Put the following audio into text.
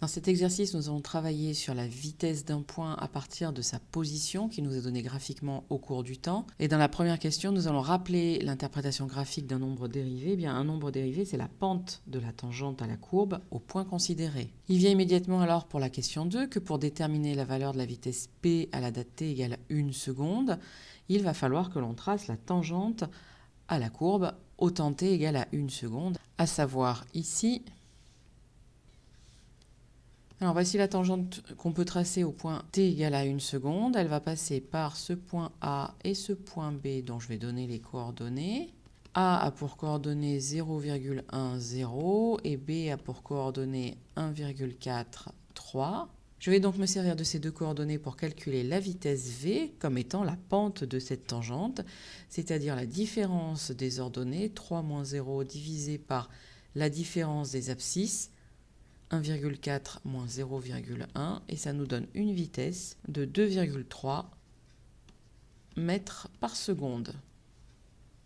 Dans cet exercice, nous allons travailler sur la vitesse d'un point à partir de sa position qui nous est donnée graphiquement au cours du temps. Et dans la première question, nous allons rappeler l'interprétation graphique d'un nombre dérivé. Eh bien, un nombre dérivé, c'est la pente de la tangente à la courbe au point considéré. Il vient immédiatement alors pour la question 2 que pour déterminer la valeur de la vitesse p à la date t égale à 1 seconde, il va falloir que l'on trace la tangente à la courbe au temps t égale à 1 seconde, à savoir ici. Alors voici la tangente qu'on peut tracer au point t égale à 1 seconde. Elle va passer par ce point A et ce point B dont je vais donner les coordonnées. A a pour coordonnées 0,10 et B a pour coordonnées 1,43. Je vais donc me servir de ces deux coordonnées pour calculer la vitesse v comme étant la pente de cette tangente, c'est-à-dire la différence des ordonnées 3 moins 0 divisé par la différence des abscisses, 1,4 moins 0,1, et ça nous donne une vitesse de 2,3 mètres par seconde.